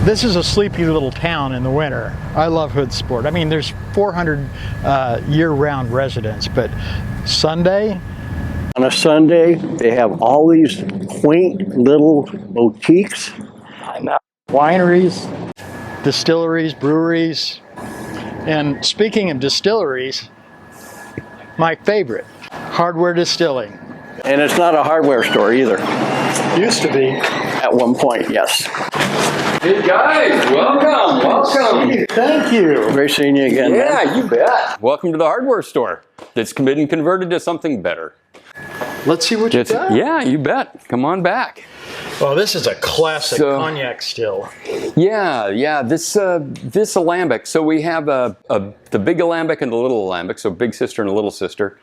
This is a sleepy little town in the winter. I love Hood Sport. I mean, there's 400 year-round residents, but Sunday? On a Sunday, they have all these quaint little boutiques. Wineries, distilleries, breweries. And speaking of distilleries, my favorite, Hardware Distilling. And it's not a hardware store either. Used to be. At one point, yes. Hey guys, welcome. Thank you. Great seeing you again. Yeah, man. you bet. Welcome to the hardware store that's been converted to something better. Let's see what you got. Yeah, you bet. Come on back. Well, this is a classic cognac still. Yeah. This alembic. So we have the big alembic and the little alembic. So big sister and a little sister.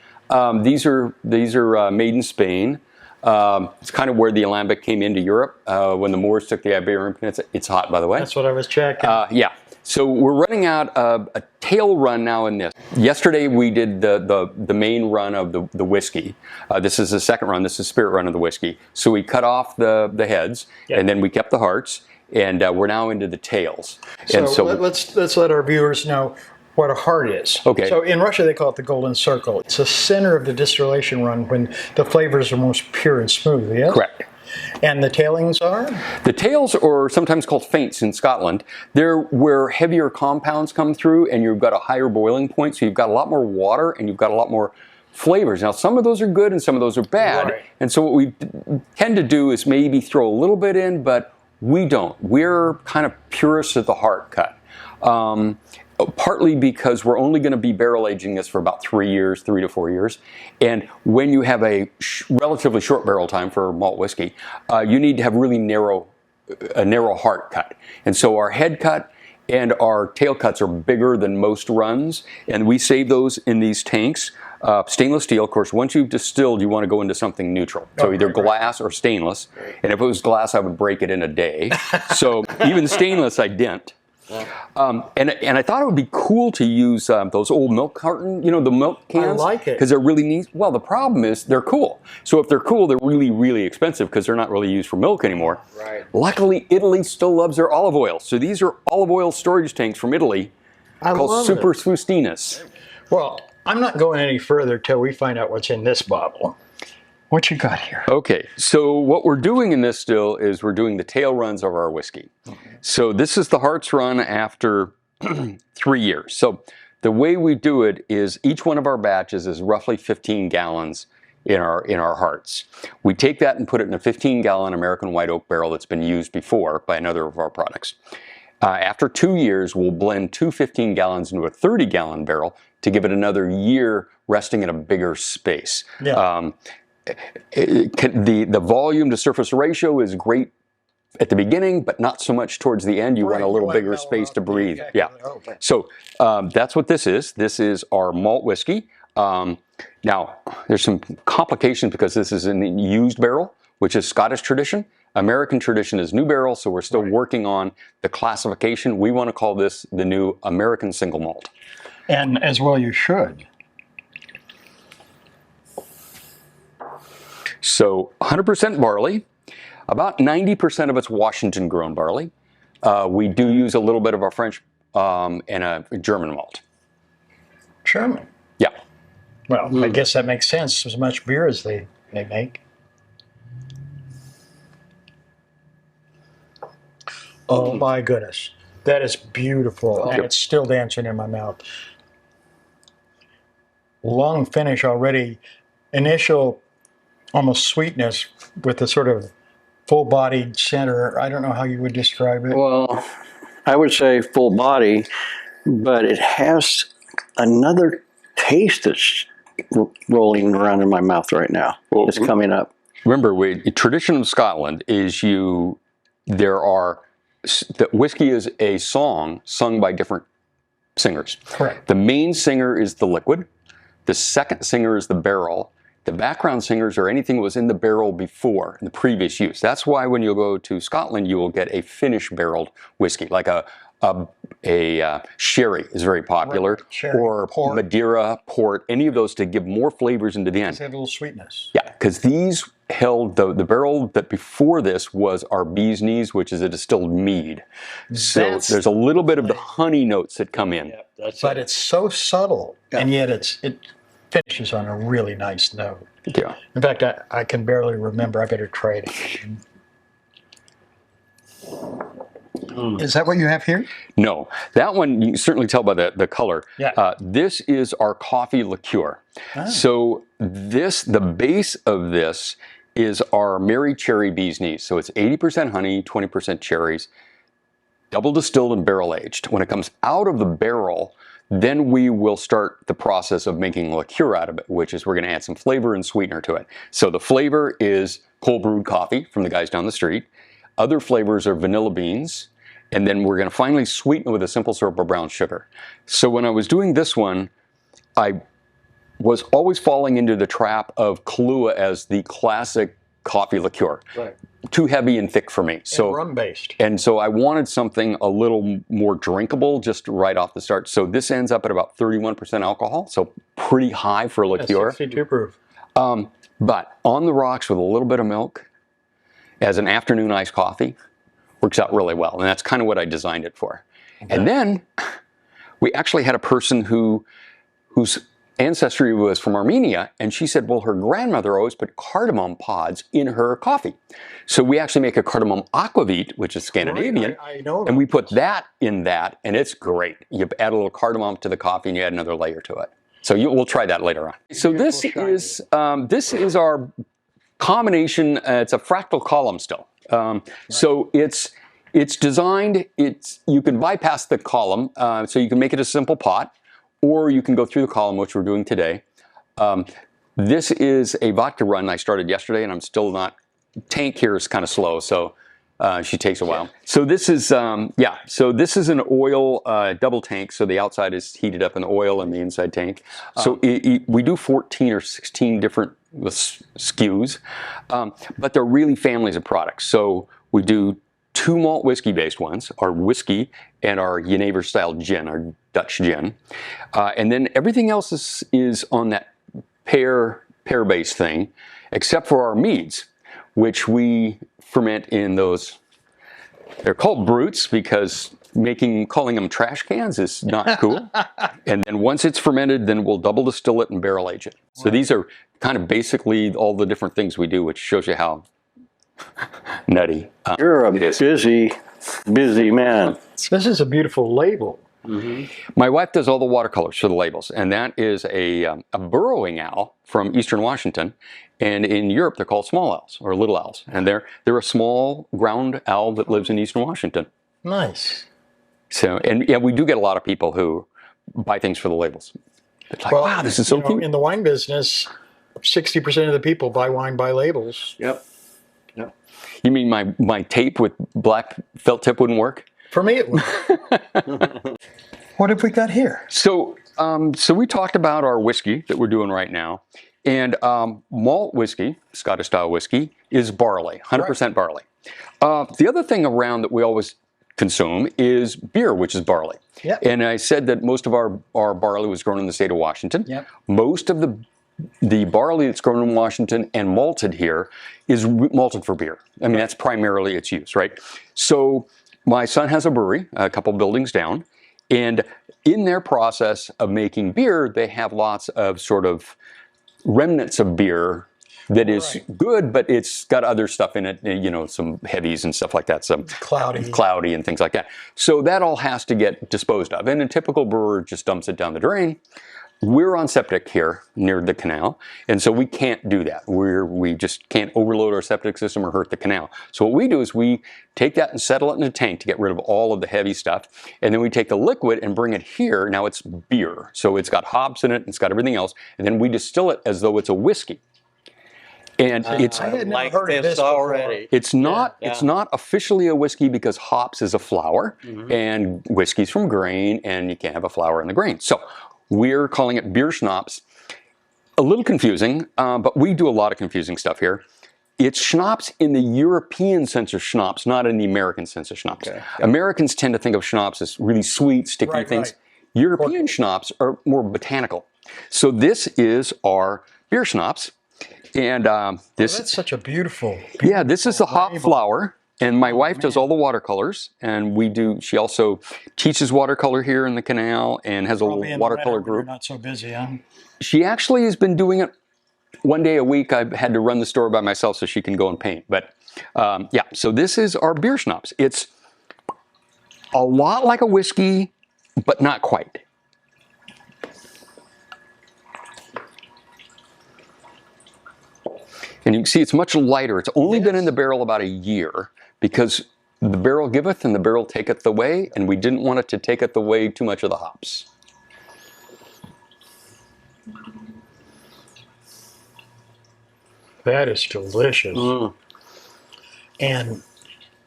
These are made in Spain. It's kind of where the alembic came into Europe when the Moors took the Iberian Peninsula. It's hot, by the way. That's what I was checking. Yeah. So we're running out a tail run now in this. Yesterday we did the main run of the whiskey. This is the second run. This is spirit run of the whiskey. So we cut off the heads, and then we kept the hearts, and we're now into the tails. So let's let our viewers know what a heart is. Okay. So in Russia they call it the golden circle. It's the center of the distillation run when the flavors are most pure and smooth, yes? Correct. And the tailings are? The tails, or sometimes called faints in Scotland, they're where heavier compounds come through and you've got a higher boiling point, so you've got a lot more water and you've got a lot more flavors. Now some of those are good and some of those are bad. Right. And so what we tend to do is maybe throw a little bit in, but we don't. We're kind of purists of the heart cut. Partly because we're only going to be barrel aging this for about 3 to 4 years. And when you have a relatively short barrel time for malt whiskey, you need to have really a narrow heart cut. And so our head cut and our tail cuts are bigger than most runs. And we save those in these tanks. Stainless steel, of course, once you've distilled, you want to go into something neutral. So either glass or stainless. And if it was glass, I would break it in a day. So even stainless, I didn't. And I thought it would be cool to use those old milk carton, the milk cans. I like it. Because they're really neat. Well, the problem is they're cool. So if they're cool, they're really, really expensive because they're not really used for milk anymore. Right. Luckily, Italy still loves their olive oil. So these are olive oil storage tanks from Italy called Super Fustinas. Well, I'm not going any further till we find out what's in this bottle. What you got here? Okay, so what we're doing in this still is we're doing the tail runs of our whiskey. So this is the hearts run after 3 years. So the way we do it is each one of our batches is roughly 15 gallons in our hearts. We take that and put it in a 15-gallon American white oak barrel that's been used before by another of our products. After 2 years, we'll blend 2 15 gallons into a 30-gallon barrel to give it another year resting in a bigger space. Yeah. The volume to surface ratio is great at the beginning, but not so much towards the end. You want a little bigger space to breathe. Yeah. So that's what this is. This is our malt whiskey. Now, there's some complications because this is an used barrel, which is Scottish tradition. American tradition is new barrel, so we're still working on the classification. We want to call this the new American single malt. And as well you should. So 100% barley, about 90% of it's Washington-grown barley. We do use a little bit of our French and a German malt. German? Yeah. Well, I guess that makes sense. As much beer as they make. Oh my goodness. That is beautiful. And it's still dancing in my mouth. Long finish already. Initial almost sweetness with the sort of full-bodied center. I don't know how you would describe it. Well, I would say full body, but it has another taste that's rolling around in my mouth right now. Well, it's coming up. Remember, the tradition of Scotland is that whiskey is a song sung by different singers. Correct. The main singer is the liquid. The second singer is the barrel. The background singers are anything that was in the barrel before, in the previous use. That's why when you go to Scotland, you will get a finished barreled whiskey, like a sherry is very popular, Right. Sherry, or port. Madeira, port, any of those to give more flavors into the end. They have a little sweetness. Yeah, because these held, the barrel that before this was our bee's knees, which is a distilled mead. So That's there's a little bit of the honey notes that come in. But it's so subtle, and yet it finishes on a really nice note. Yeah. In fact, I can barely remember. I better try it again. Is that what you have here? No, that one you can certainly tell by the color. Yeah. This is our coffee liqueur. Ah. So the base of this is our Mary Cherry Bee's Knees. So it's 80% honey, 20% cherries, double distilled and barrel aged. When it comes out of the barrel, then we will start the process of making liqueur out of it, which is we're going to add some flavor and sweetener to it. So the flavor is cold brewed coffee from the guys down the street. Other flavors are vanilla beans. And then we're going to finally sweeten it with a simple syrup of brown sugar. So when I was doing this one, I was always falling into the trap of Kahlua as the classic coffee liqueur. Right. Too heavy and thick for me. So rum-based. And so I wanted something a little more drinkable just right off the start. So this ends up at about 31% alcohol, so pretty high for a liqueur. 62 proof. But on the rocks with a little bit of milk as an afternoon iced coffee, works out really well, and that's kind of what I designed it for. Okay. And then we actually had a person whose ancestry was from Armenia, and she said, well, her grandmother always put cardamom pods in her coffee. So we actually make a cardamom aquavit, which is Scandinavian, I know and we put that in that, and it's great. You add a little cardamom to the coffee, and you add another layer to it. So we'll try that later on. So this is our combination. It's a fractal column still. So it's designed, you can bypass the column, so you can make it a simple pot, or you can go through the column, which we're doing today. This is a vodka run I started yesterday, and I'm still not, tank here is kind of slow, so she takes a while. So this is, so this is an oil double tank, so the outside is heated up in oil and the inside tank. So we do 14 or 16 different SKUs, but they're really families of products. So we do 2 malt whiskey based ones, our whiskey and our Jenever style gin, our Dutch gin. And then everything else is on that pear based thing, except for our meads, which we ferment in those, they're called brutes because calling them trash cans is not cool. And then once it's fermented, then we'll double distill it and barrel age it. So these are kind of basically all the different things we do, which shows you how nutty. You're a busy man. This is a beautiful label. Mm-hmm. My wife does all the watercolors for the labels, and that is a burrowing owl from eastern Washington. And in Europe, they're called small owls or little owls. And they're a small ground owl that lives in eastern Washington. Nice. So, and yeah, we do get a lot of people who buy things for the labels. It's like, wow, this is so cute. In the wine business, 60% of the people buy wine by labels. Yep. You mean my tape with black felt tip wouldn't work? For me, it would. What have we got here? So we talked about our whiskey that we're doing right now. And malt whiskey, Scottish style whiskey, is barley, 100% barley. The other thing around that we always consume is beer, which is barley. Yep. And I said that most of our barley was grown in the state of Washington. Yep. Most of the barley that's grown in Washington and malted here is malted for beer. I mean, that's primarily its use, right? So my son has a brewery a couple buildings down, and in their process of making beer, they have lots of sort of remnants of beer that is good, but it's got other stuff in it, you know, some heavies and stuff like that, some cloudy and things like that. So that all has to get disposed of, and a typical brewer just dumps it down the drain. We're on septic here near the canal, and so we can't do that. We just can't overload our septic system or hurt the canal. So what we do is we take that and settle it in a tank to get rid of all of the heavy stuff, and then we take the liquid and bring it here. Now it's beer, so it's got hops in it, it's got everything else, and then we distill it as though it's a whiskey. And it's I had never heard of this already. It's not officially a whiskey because hops is a flower, and whiskey's from grain, and you can't have a flower in the grain. So we're calling it beer schnapps. A little confusing, but we do a lot of confusing stuff here. It's schnapps in the European sense of schnapps, not in the American sense of schnapps. Okay. Americans tend to think of schnapps as really sweet, sticky Right, things. right. European schnapps are more botanical. So this is our beer schnapps. And this, That's such a beautiful. yeah, this is the hop label. flower. And my wife does all the watercolors. And she also teaches watercolor here in the canal and has a Probably in the watercolor winter when you're group. not so busy, huh? She actually has been doing it one day a week. I've had to run the store by myself so she can go and paint. But yeah, so this is our beer schnapps. It's a lot like a whiskey, but not quite. And you can see it's much lighter. It's only been in the barrel about a year because the barrel giveth and the barrel taketh away, and we didn't want it to taketh away too much of the hops. That is delicious. And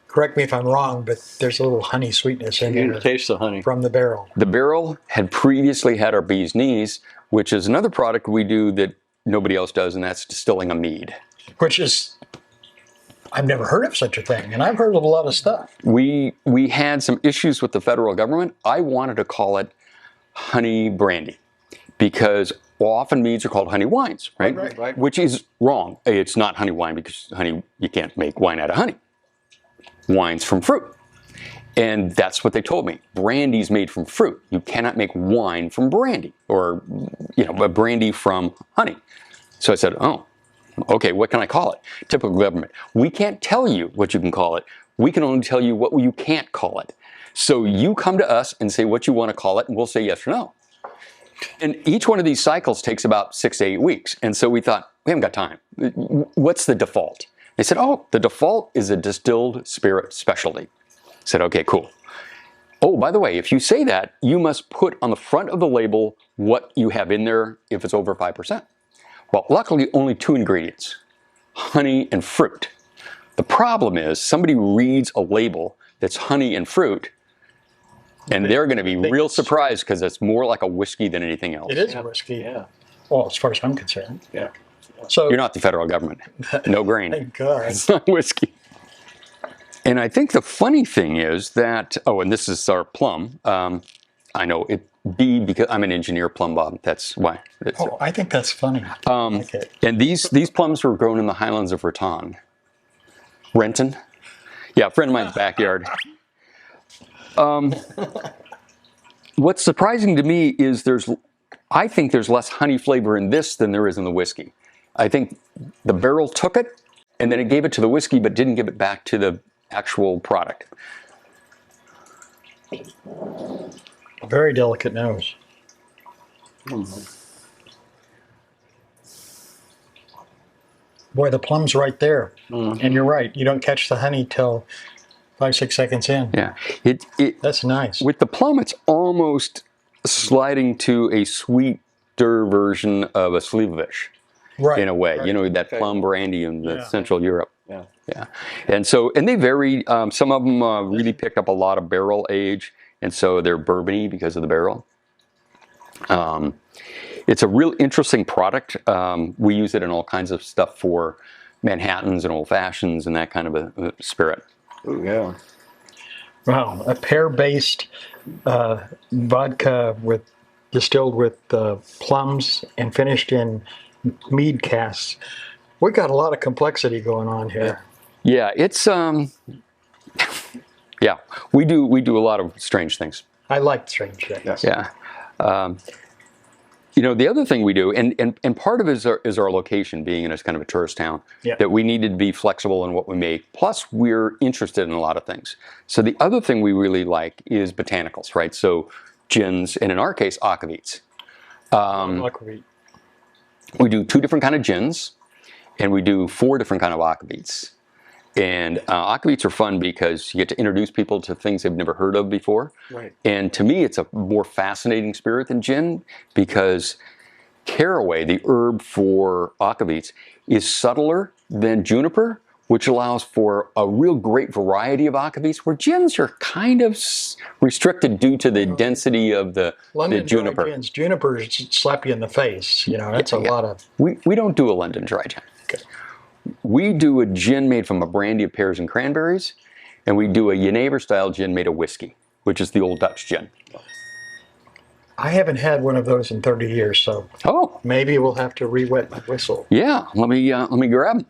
correct me if I'm wrong, but there's a little honey sweetness in You there can taste the honey. from the barrel. The barrel had previously had our bee's knees, which is another product we do that nobody else does, and that's distilling a mead. Which is, I've never heard of such a thing, and I've heard of a lot of stuff. We had some issues with the federal government. I wanted to call it honey brandy because often meads are called honey wines, right? Right. Which is wrong. It's not honey wine because honey, you can't make wine out of honey. Wine's from fruit. And that's what they told me. Brandy's made from fruit. You cannot make wine from brandy or, a brandy from honey. So I said, oh, okay, what can I call it? Typical government. We can't tell you what you can call it. We can only tell you what you can't call it. So you come to us and say what you want to call it, and we'll say yes or no. And each one of these cycles takes about 6 to 8 weeks. And so we thought, we haven't got time. What's the default? They said, oh, the default is a distilled spirit specialty. I said, okay, cool. Oh, by the way, if you say that, you must put on the front of the label what you have in there if it's over 5%. Well, luckily, only 2 ingredients, honey and fruit. The problem is somebody reads a label that's honey and fruit, and they're going to be real surprised because it's more like a whiskey than anything else. It is a whiskey. Yeah. Well, as far as I'm concerned. Yeah. So, You're not the federal government. No grain. thank God. It's not whiskey. And I think the funny thing is that, and this is our plum. I know it B because I'm an engineer, plum bob. That's why. Oh, I think that's funny. I like it. And these plums were grown in the highlands of Renton. Yeah, a friend of mine's backyard. What's surprising to me is I think there's less honey flavor in this than there is in the whiskey. I think the barrel took it and then it gave it to the whiskey, but didn't give it back to the actual product. A very delicate nose. Boy, the plum's right there. And you're right. You don't catch the honey till 5-6 seconds in. Yeah, That's nice. with the plum, it's almost sliding to a sweeter version of a Slivovic Right. in a way. Right. That plum brandy in the Yeah. Central Europe. Yeah. Yeah, and they vary. Some of them really pick up a lot of barrel age, and so they're bourbony because of the barrel. It's a real interesting product. We use it in all kinds of stuff for Manhattans and old fashions and that kind of a spirit. Oh, yeah. Wow. A pear-based vodka distilled with plums and finished in mead casks. We got a lot of complexity going on here. Yeah, it's yeah, we do a lot of strange things. I like strange things. Yes. Yeah. The other thing we do, and part of it is our location being in a kind of a tourist town, Yeah. that we needed to be flexible in what we make. Plus, we're interested in a lot of things. So the other thing we really like is botanicals, right? So gins, and in our case, aquavits. Aquavit. We do 2 different kind of gins, and we do 4 different kind of aquavits. And aquavits are fun because you get to introduce people to things they've never heard of before. Right. And to me, it's a more fascinating spirit than gin because caraway, the herb for aquavits, is subtler than juniper, which allows for a real great variety of aquavits, where gins are kind of restricted due to the density of the juniper. Dry gins. Juniper slap you in the face. That's a lot of. We don't do a London dry gin. Okay. we do a gin made from a brandy of pears and cranberries, and we do a Jenever style gin made of whiskey, which is the old Dutch gin. I haven't had one of those in 30 years, so Oh, maybe we'll have to re-wet my whistle. yeah. Let me grab them.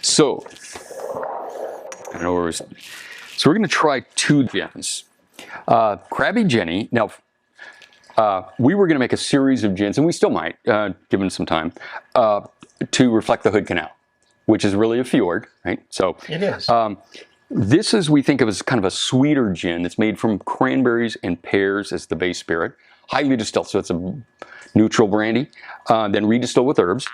So, I don't know where so we're going to try 2 gins. Krabby Jenny. Now, we were going to make a series of gins, and we still might, given some time, to reflect the Hood Canal, which is really a fjord, right? So It is. this is, we think of as kind of a sweeter gin. It's made from cranberries and pears as the base spirit, highly distilled, so it's a neutral brandy, then redistilled with herbs.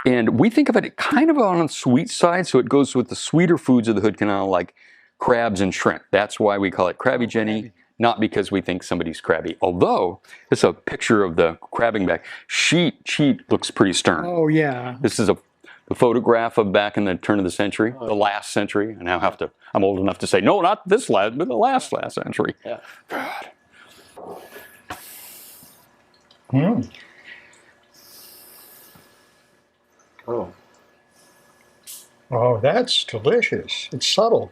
And we think of it kind of on the sweet side, so it goes with the sweeter foods of the Hood Canal, like crabs and shrimp. That's why we call it Krabby Jenny, not because we think somebody's crabby. Although, it's a picture of the crabbing back. Sheet looks pretty stern. Oh, yeah. This is a photograph of back in the turn of the century, the last century. I now have to, I'm old enough to say, no, not this last, but the last century. Yeah. God. Mm. Oh. Oh, that's delicious. It's subtle.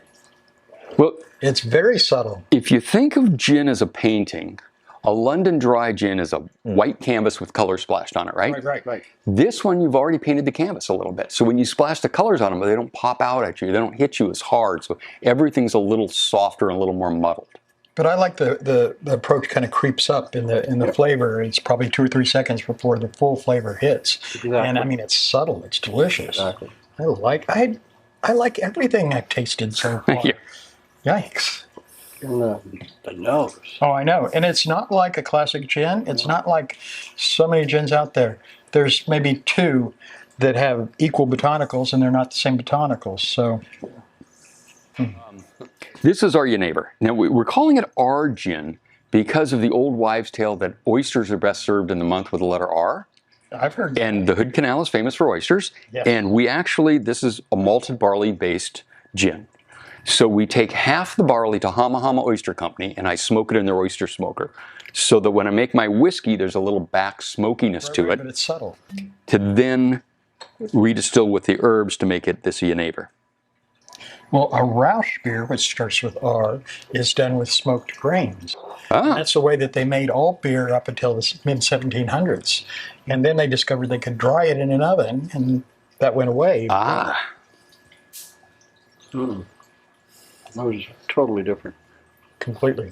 Well, It's very subtle. if you think of gin as a painting, a London dry gin is a white canvas with color splashed on it, right? Right. This one, you've already painted the canvas a little bit. So when you splash the colors on them, they don't pop out at you. They don't hit you as hard. So everything's a little softer and a little more muddled. But I like the approach kind of creeps up in the flavor. It's probably 2 or 3 seconds before the full flavor hits. Exactly. And I mean, it's subtle. It's delicious. Exactly. I like everything I've tasted so far. Yeah. Yikes. And the nose. Oh, I know. And it's not like a classic gin. It's not like so many gins out there. There's maybe 2 that have equal botanicals, and they're not the same botanicals. So, This is our Jenever. Now, we're calling it our gin because of the old wives' tale that oysters are best served in the month with the letter R. I've heard that. And the Hood Canal is famous for oysters. Yes. And we actually, this is a malted barley-based gin. So we take half the barley to Hama Hama Oyster Company, and I smoke it in their oyster smoker. So that when I make my whiskey, there's a little back smokiness to it, But it's subtle. to then redistill with the herbs to make it this Jenever. Well, a Rausch beer, which starts with R, is done with smoked grains. Ah, That's the way that they made all beer up until the mid-1700s. And then they discovered they could dry it in an oven, and that went away. ah. That was totally different. Completely.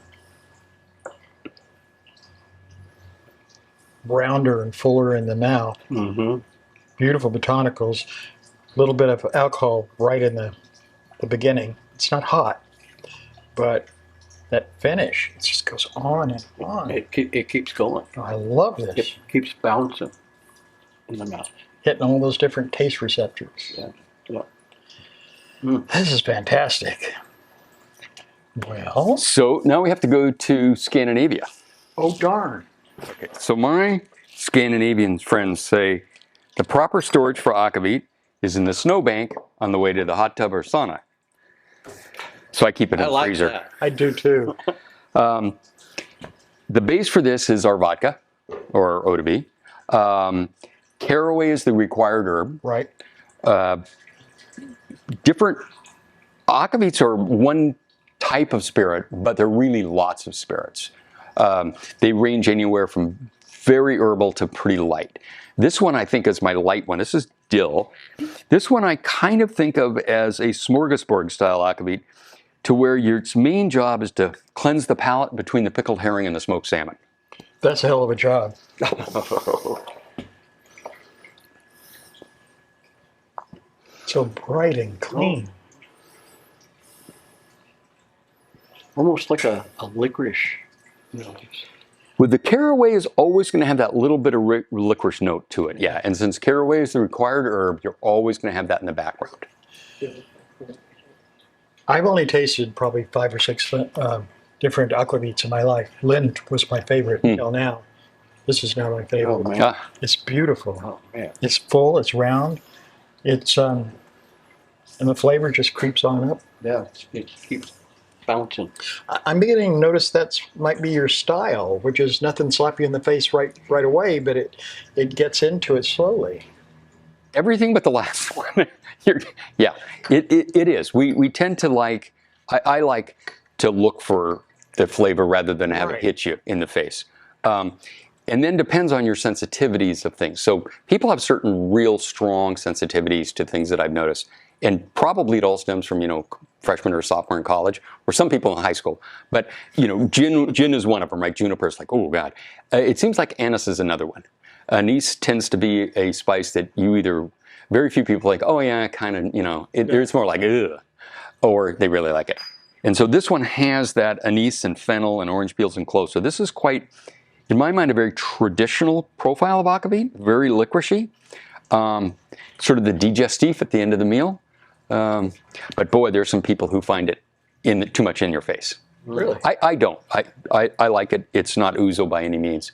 Rounder and fuller in the mouth. Mm-hmm. Beautiful botanicals. A little bit of alcohol right in the beginning. It's not hot, but that finish, it just goes on and on. It keeps going. I love this. It keeps bouncing in the mouth. Hitting all those different taste receptors. Yeah. This is fantastic. Well, So now we have to go to Scandinavia. oh darn. Okay, so my Scandinavian friends say the proper storage for akavit is in the snowbank on the way to the hot tub or sauna. So I keep it in the freezer. That. I do too. The base for this is our vodka, or eau de vie. Caraway is the required herb. Right. Different akavits are one type of spirit, but there are really lots of spirits. They range anywhere from very herbal to pretty light. This one I think is my light one. This is dill. This one I kind of think of as a smorgasbord style akavit, to where its main job is to cleanse the palate between the pickled herring and the smoked salmon. That's a hell of a job. So bright and clean. Almost like a licorice nose. With the caraway is always going to have that little bit of licorice note to it, yeah. And since caraway is the required herb, you're always going to have that in the background. I've only tasted probably 5 or 6 different aquavits in my life. Lind was my favorite until now. This is now my favorite. Oh, man. Ah, It's beautiful. Oh, man. It's full. It's round. It's and the flavor just creeps on up. Yeah, it keeps bouncing. I'm beginning to notice that might be your style, which is nothing slap you in the face right away, but it gets into it slowly. Everything but the last one. Yeah, it is. We tend to like, I like to look for the flavor rather than have it hit you in the face. And then depends on your sensitivities of things. So people have certain real strong sensitivities to things that I've noticed. And probably it all stems from, freshman or sophomore in college, or some people in high school. But, gin is one of them, right? Juniper is like, oh, God. It seems like anise is another one. Anise tends to be a spice that very few people like, oh, yeah, kind of, it's more like, ugh, or they really like it. And so this one has that anise and fennel and orange peels and cloves. So this is quite, in my mind, a very traditional profile of akavit, very licoricey, sort of the digestif at the end of the meal. But boy, there's some people who find it too much in your face. Really? I don't. I like it. It's not ouzo by any means.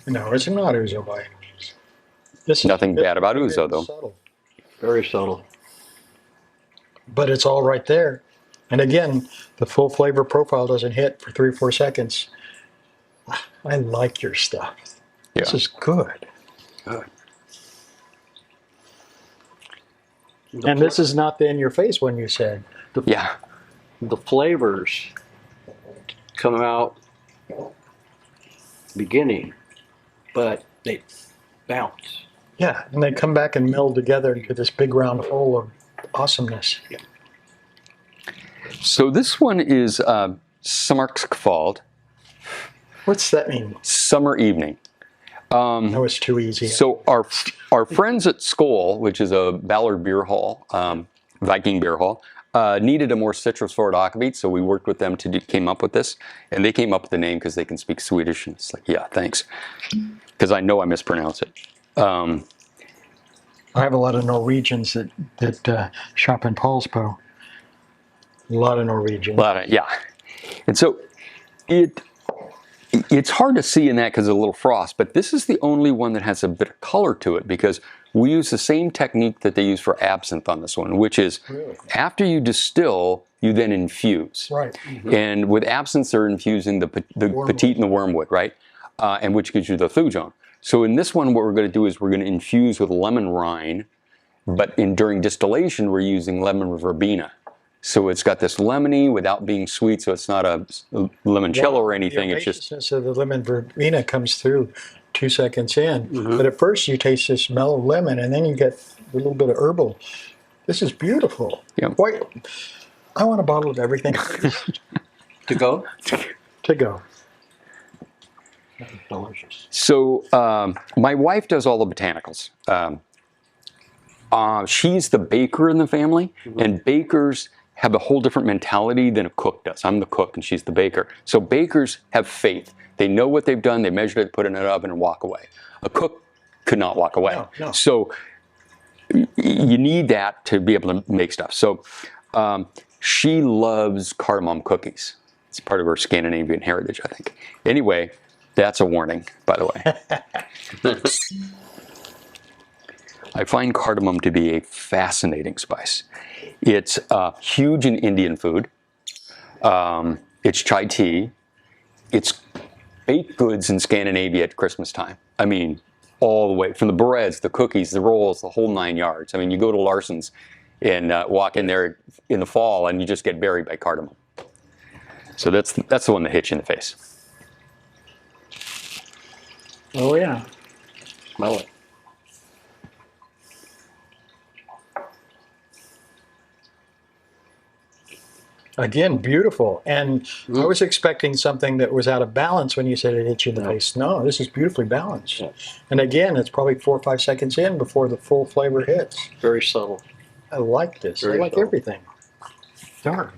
No, it's not ouzo by any means. Nothing bad about ouzo, though. Subtle. Very subtle. But it's all right there. And again, the full flavor profile doesn't hit for 3 or 4 seconds. I like your stuff. Yeah. This is good. And this is not the in your face one you said. The flavors come out beginning, but they bounce. Yeah, and they come back and meld together into this big round hole of awesomeness. Yeah. So this one is Sommarskvald. What's that mean? Summer evening. No, it's too easy. So our friends at Skål, which is a Ballard beer hall, Viking beer hall, needed a more citrus-forward akavit, so we worked with them came up with this, and they came up with the name because they can speak Swedish, and it's like, yeah, thanks, because I know I mispronounce it. I have a lot of Norwegians that shop in Paulsbo. A lot of Norwegians. Yeah, and so it's hard to see in that because of a little frost, but this is the only one that has a bit of color to it because we use the same technique that they use for absinthe on this one, which is after you distill, you then infuse. Right. Mm-hmm. And with absinthe, they're infusing the petite and the wormwood, right? And which gives you the thujon. So in this one, what we're going to do is we're going to infuse with lemon rind, but during distillation, we're using lemon verbena. So it's got this lemony without being sweet, so it's not a limoncello or anything. The it's just so the lemon verbena comes through 2 seconds in. Mm-hmm. But at first you taste this mellow lemon, and then you get a little bit of herbal. This is beautiful. Yeah. Boy, I want a bottle of everything. To go? To go. Delicious. So my wife does all the botanicals. She's the baker in the family, and bakers have a whole different mentality than a cook does. I'm the cook and she's the baker. So bakers have faith. They know what they've done, they measured it, put it in an oven and walk away. A cook could not walk away. No. So you need that to be able to make stuff. So she loves cardamom cookies. It's part of her Scandinavian heritage, I think. Anyway, that's a warning, by the way. I find cardamom to be a fascinating spice. It's huge in Indian food. It's chai tea. It's baked goods in Scandinavia at Christmas time. I mean, all the way from the breads, the cookies, the rolls, the whole 9 yards. I mean, you go to Larson's and walk in there in the fall and you just get buried by cardamom. So that's the one that hits you in the face. Oh, yeah. Smell it. Again, beautiful. And I was expecting something that was out of balance when you said it hit you in the face. No, this is beautifully balanced. Yeah. And again, it's probably 4 or 5 seconds in before the full flavor hits. Very subtle. I like this. Very I like subtle. everything. Darn.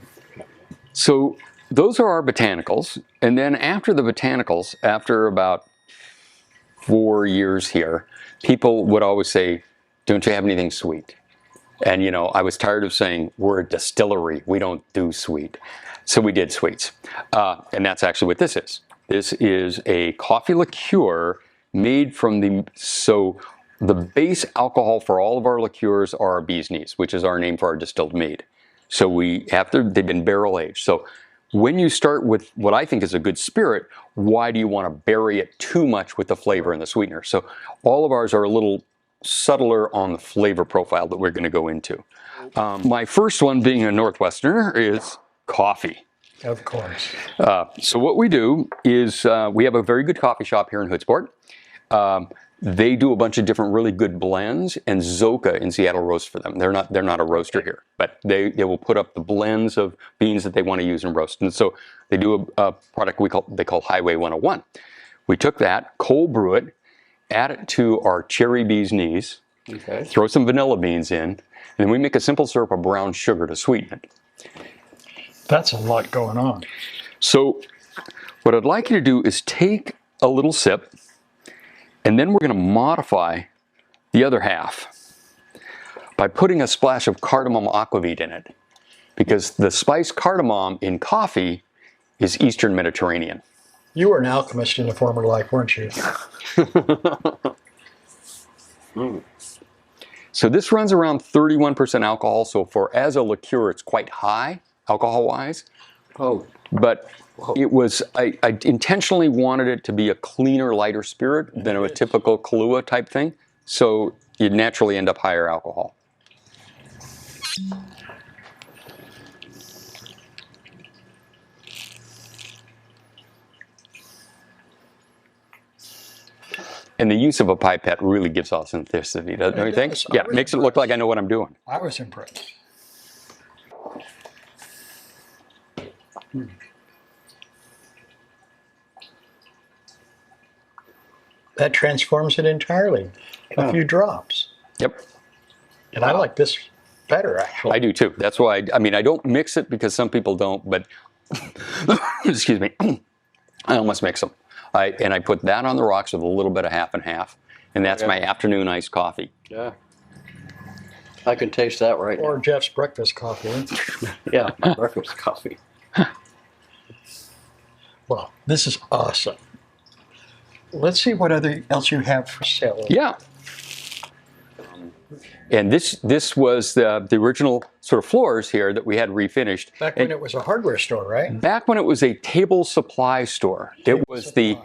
So those are our botanicals. And then after the botanicals, after about 4 years here, people would always say, don't you have anything sweet? And, I was tired of saying, we're a distillery, we don't do sweet. So we did sweets. And that's actually what this is. This is a coffee liqueur made from the base alcohol for all of our liqueurs are our bee's knees, which is our name for our distilled mead. So they've been barrel aged. So when you start with what I think is a good spirit, why do you want to bury it too much with the flavor and the sweetener? So all of ours are a little subtler on the flavor profile that we're going to go into. My first one, being a Northwesterner, is coffee. Of course. So what we do is we have a very good coffee shop here in Hoodsport. They do a bunch of different really good blends, and Zoka in Seattle roasts for them. They're not a roaster here, but they will put up the blends of beans that they want to use and roast. And so they do a product they call Highway 101. We took that, cold brew it, add it to our cherry bee's knees, throw some vanilla beans in, and then we make a simple syrup of brown sugar to sweeten it. That's a lot going on. So what I'd like you to do is take a little sip, and then we're going to modify the other half by putting a splash of cardamom aquavit in it, because the spice cardamom in coffee is Eastern Mediterranean. You were an alchemist in a former life, weren't you? So this runs around 31% alcohol. So as a liqueur, it's quite high alcohol-wise. Oh, But it was, I intentionally wanted it to be a cleaner, lighter spirit than a typical Kahlua type thing. So you'd naturally end up higher alcohol. And the use of a pipette really gives authenticity, doesn't you think? Yeah, it makes it look like I know what I'm doing. I was impressed. That transforms it entirely. A few drops. Yep, And I like this better, actually. I do too. That's why, I mean, I don't mix it because some people don't, but, excuse me, I almost mix them. And I put that on the rocks with a little bit of half and half, and that's my afternoon iced coffee. yeah. I can taste that right Or Jeff's breakfast coffee. now. Yeah, my breakfast coffee. Well, this is awesome. Let's see what else you have for sale. Yeah. And this was the original sort of floors here that we had refinished. Back when it was a hardware store, right? Back when it was a table supply store. It was the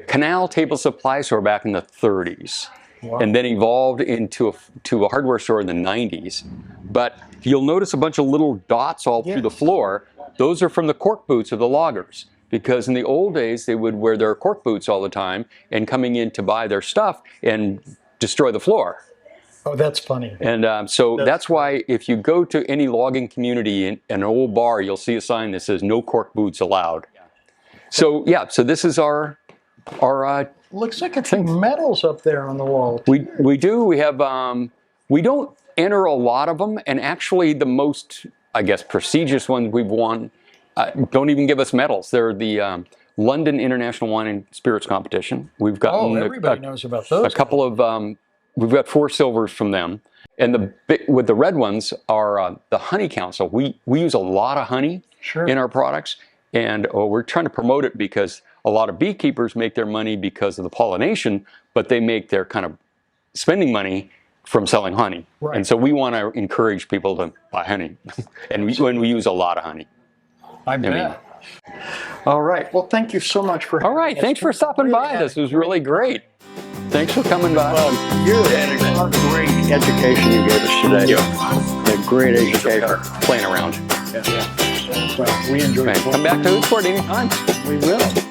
Canal Table Supply Store back in the 30s. Wow. And then evolved into a hardware store in the 90s. But you'll notice a bunch of little dots all through the floor. Those are from the cork boots of the loggers. Because in the old days, they would wear their cork boots all the time and coming in to buy their stuff and destroy the floor. Oh, that's funny. And so that's why if you go to any logging community in an old bar, you'll see a sign that says no cork boots allowed. So yeah, so this is our Looks like a few medals up there on the wall. we do. We have, we don't enter a lot of them. And actually the most, I guess, prestigious ones we've won don't even give us medals. They're the London International Wine and Spirits Competition. We've gotten everybody knows about those. a couple of, we've got 4 silvers from them. And with the red ones are the Honey Council. We use a lot of honey in our products. And we're trying to promote it because a lot of beekeepers make their money because of the pollination, but they make their kind of spending money from selling honey. Right. And so we want to encourage people to buy honey. And we use a lot of honey. I bet. All right. Well, thank you so much for. All right. Thanks for stopping by. This was really great. Thanks for coming by. You're a great education you gave us today. Yeah. A great education. Playing around. Well, we enjoyed it. Come back to Hoodsport anytime. We will.